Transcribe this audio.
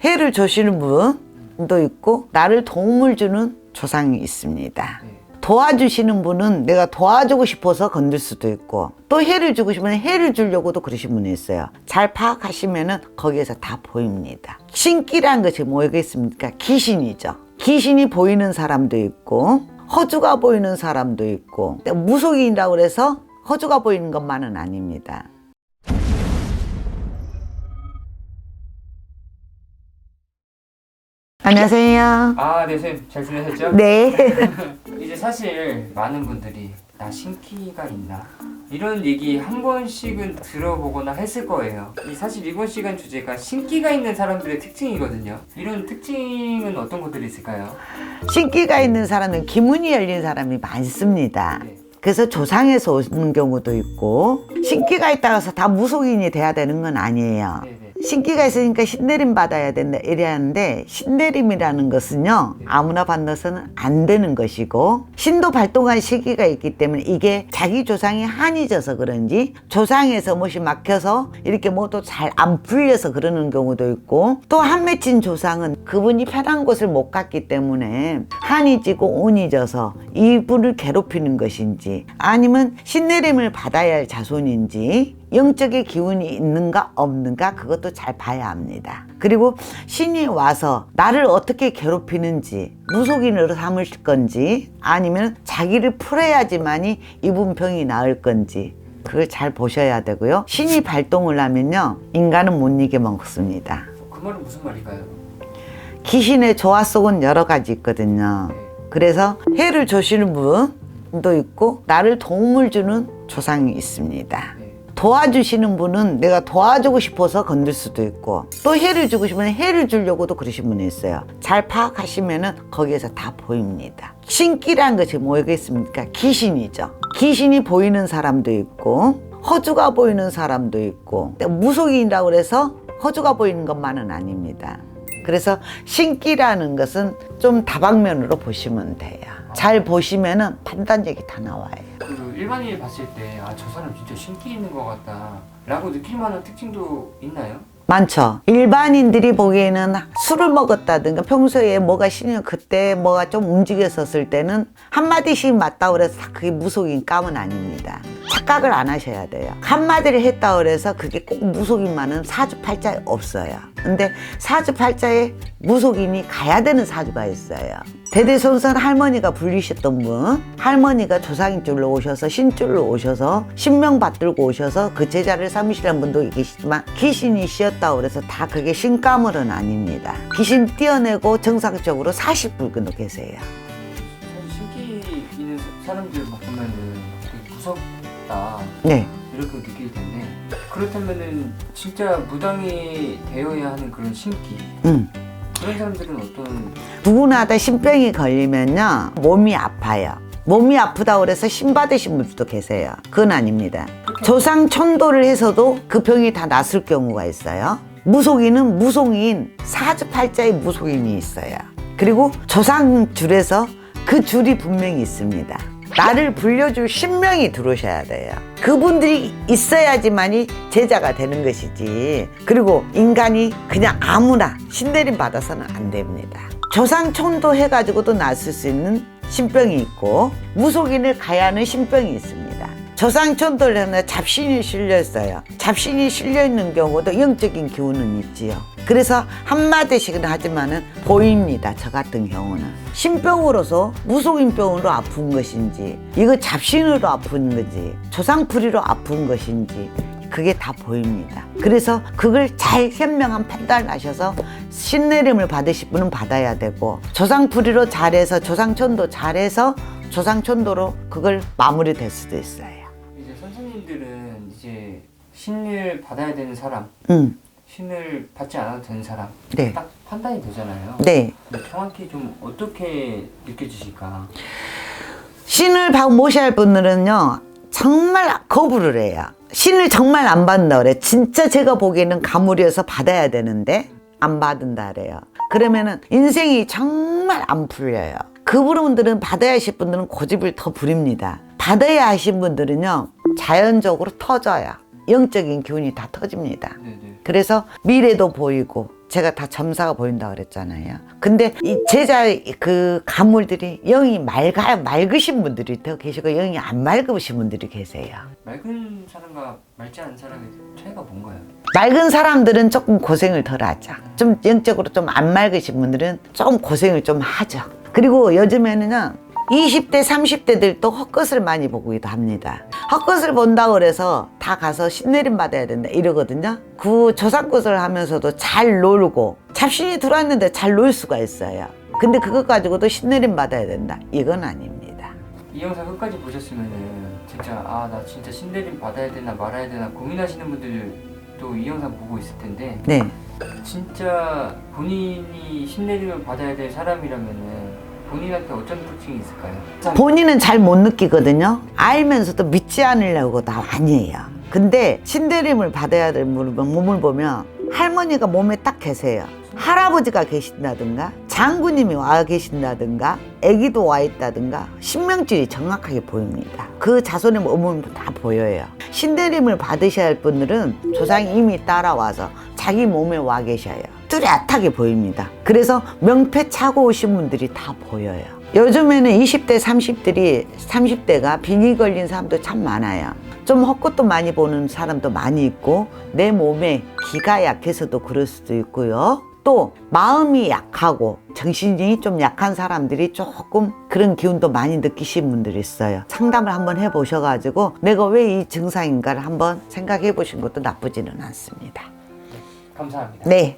해를 주시는 분도 있고 나를 도움을 주는 조상이 있습니다. 도와주시는 분은 내가 도와주고 싶어서 건들 수도 있고 또 해를 주고 싶으면 해를 주려고도 그러신 분이 있어요. 잘 파악하시면은 거기에서 다 보입니다. 신기란 것이 뭐겠습니까? 귀신이죠. 귀신이 보이는 사람도 있고 허주가 보이는 사람도 있고 무속인이라고 해서 허주가 보이는 것만은 아닙니다. 안녕하세요. 네, 선생님 잘 지내셨죠? 네. 이제 사실 많은 분들이 나 신기가 있나? 이런 얘기 한 번씩은 들어보거나 했을 거예요. 사실 이번 시간 주제가 신기가 있는 사람들의 특징이거든요. 이런 특징은 어떤 것들이 있을까요? 신기가 있는 사람은 기문이 열린 사람이 많습니다. 네. 그래서 조상에서 오는 경우도 있고 신기가 있다고 해서 다 무속인이 돼야 되는 건 아니에요. 네네. 신기가 있으니까 신내림 받아야 된다 이래야 하는데 신내림이라는 것은요 아무나 받아서는 안 되는 것이고 신도 발동할 시기가 있기 때문에 이게 자기 조상이 한이 져서 그런지 조상에서 못이 막혀서 이렇게 뭐도 잘 안 풀려서 그러는 경우도 있고 또 한 맺힌 조상은 그분이 편한 곳을 못 갔기 때문에 한이 지고 온이 져서 이분을 괴롭히는 것인지 아니면 신내림을 받아야 할 자손인지 영적의 기운이 있는가 없는가 그것도 잘 봐야 합니다. 그리고 신이 와서 나를 어떻게 괴롭히는지 무속인으로 삼을 건지 아니면 자기를 풀어야지만이 이분 병이 나을 건지 그걸 잘 보셔야 되고요. 신이 발동을 하면요 인간은 못 이겨 먹습니다. 그 말은 무슨 말일까요? 귀신의 조화 속은 여러 가지 있거든요. 그래서 해를 주시는 분도 있고 나를 도움을 주는 조상이 있습니다. 도와주시는 분은 내가 도와주고 싶어서 건들 수도 있고 또 해를 주고 싶으면 해를 주려고도 그러신 분이 있어요. 잘 파악하시면은 거기에서 다 보입니다. 신기란 것이 뭐겠습니까? 귀신이죠. 귀신이 보이는 사람도 있고 허주가 보이는 사람도 있고 무속인이라고 해서 허주가 보이는 것만은 아닙니다. 그래서 신기라는 것은 좀 다방면으로 보시면 돼요. 잘 보시면은 판단력이 다 나와요. 그 일반인이 봤을 때 저 사람 진짜 신기 있는 것 같다 라고 느낄 만한 특징도 있나요? 많죠. 일반인들이 보기에는 술을 먹었다든가 평소에 뭐가 신이 그때 뭐가 좀 움직였었을 때는 한마디씩 맞다고 그래서 그게 무속인 감은 아닙니다. 착각을 안 하셔야 돼요. 한마디를 했다고 그래서 그게 꼭 무속인만은 사주팔자에 없어요. 근데 사주팔자에 무속인이 가야 되는 사주가 있어요. 대대손손 할머니가 불리셨던 분, 할머니가 조상인 줄로 오셔서 신줄로 오셔서 신명 받들고 오셔서 그 제자를 삼으시는 분도 계시지만 귀신이 씌었다고 그래서 다 그게 신가물은 아닙니다. 귀신 띄어내고 정상적으로 40분도 계세요. 사실 신기 있는 사람들 막 보면은 되게 무섭다 네. 이렇게 느낄 텐데 그렇다면은 진짜 무당이 되어야 하는 그런 신기 그런 사람들은 어떤 누구나 다 신병이 걸리면요 몸이 아파요. 몸이 아프다고 그래서 신 받으신 분들도 계세요. 그건 아닙니다. 조상 천도를 해서도 그 병이 다 낫을 경우가 있어요. 무속인은 무속인 사주팔자에 무속인이 있어요. 그리고 조상 줄에서 그 줄이 분명히 있습니다. 나를 불려줄 신명이 들어오셔야 돼요. 그분들이 있어야지만이 제자가 되는 것이지. 그리고 인간이 그냥 아무나 신내림 받아서는 안 됩니다. 조상천도 해가지고도 낫을 수 있는 신병이 있고 무속인을 가야 하는 신병이 있습니다. 조상천도를 하면 잡신이 실려있어요. 잡신이 실려있는 경우도 영적인 기운은 있지요. 그래서 한마디씩은 하지만은 보입니다. 저 같은 경우는 신병으로서 무속인병으로 아픈 것인지 이거 잡신으로 아픈 건지 조상풀이로 아픈 것인지 그게 다 보입니다. 그래서 그걸 잘 현명한 판단을 하셔서 신내림을 받으실 분은 받아야 되고 조상풀이로 잘해서 조상천도 잘해서 조상천도로 그걸 마무리될 수도 있어요. 이제 선생님들은 이제 신을 받아야 되는 사람 신을 받지 않아도 되는 사람 네. 딱 판단이 되잖아요. 네. 정확히 좀 어떻게 느껴지실까? 신을 모셔야 할 분들은요 정말 거부를 해요. 신을 정말 안 받는다 그래. 진짜 제가 보기에는 가물이어서 받아야 되는데 안 받는다 그래요. 그러면은 인생이 정말 안 풀려요. 그분들은 받아야 하실 분들은 고집을 더 부립니다. 받아야 하신 분들은요 자연적으로 터져요. 영적인 기운이 다 터집니다. 네네. 그래서 미래도 보이고 제가 다 점사가 보인다 그랬잖아요. 근데 이 제자 그 가물들이 영이 맑으신 분들이 더 계시고 영이 안 맑으신 분들이 계세요. 맑은 사람과 맑지 않은 사람의 차이가 뭔가요? 맑은 사람들은 조금 고생을 덜 하죠. 좀 영적으로 좀 안 맑으신 분들은 좀 고생을 좀 하죠. 그리고 요즘에는요 20대 30대들도 헛것을 많이 보기도 합니다. 헛것을 본다고 그래서 다 가서 신내림 받아야 된다 이러거든요. 그 조상것을 하면서도 잘 놀고 잡신이 들어왔는데 잘 놀 수가 있어요. 근데 그것 가지고도 신내림 받아야 된다 이건 아닙니다. 이 영상 끝까지 보셨으면은 진짜 아 나 진짜 신내림 받아야 되나 말아야 되나 고민하시는 분들도 이 영상 보고 있을 텐데 네. 진짜 본인이 신내림을 받아야 될 사람이라면은 본인한테 어떤 특징이 있을까요? 본인은 잘 못 느끼거든요. 알면서도 믿지 않으려고 다 많이 해요. 근데 신내림을 받아야 될 몸을 보면 할머니가 몸에 딱 계세요. 할아버지가 계신다든가 장군님이 와 계신다든가 아기도 와 있다든가 신명질이 정확하게 보입니다. 그 자손의 몸은 다 보여요. 신내림을 받으셔야 할 분들은 조상이 이미 따라와서 자기 몸에 와 계셔요. 뚜렷하게 보입니다. 그래서 명패 차고 오신 분들이 다 보여요. 요즘에는 20대 30대가 빙의 걸린 사람도 참 많아요. 좀 헛것도 많이 보는 사람도 많이 있고 내 몸에 기가 약해서도 그럴 수도 있고요. 또 마음이 약하고 정신이 좀 약한 사람들이 조금 그런 기운도 많이 느끼신 분들이 있어요. 상담을 한번 해보셔가지고 내가 왜 이 증상인가를 한번 생각해 보신 것도 나쁘지는 않습니다. 감사합니다. 네.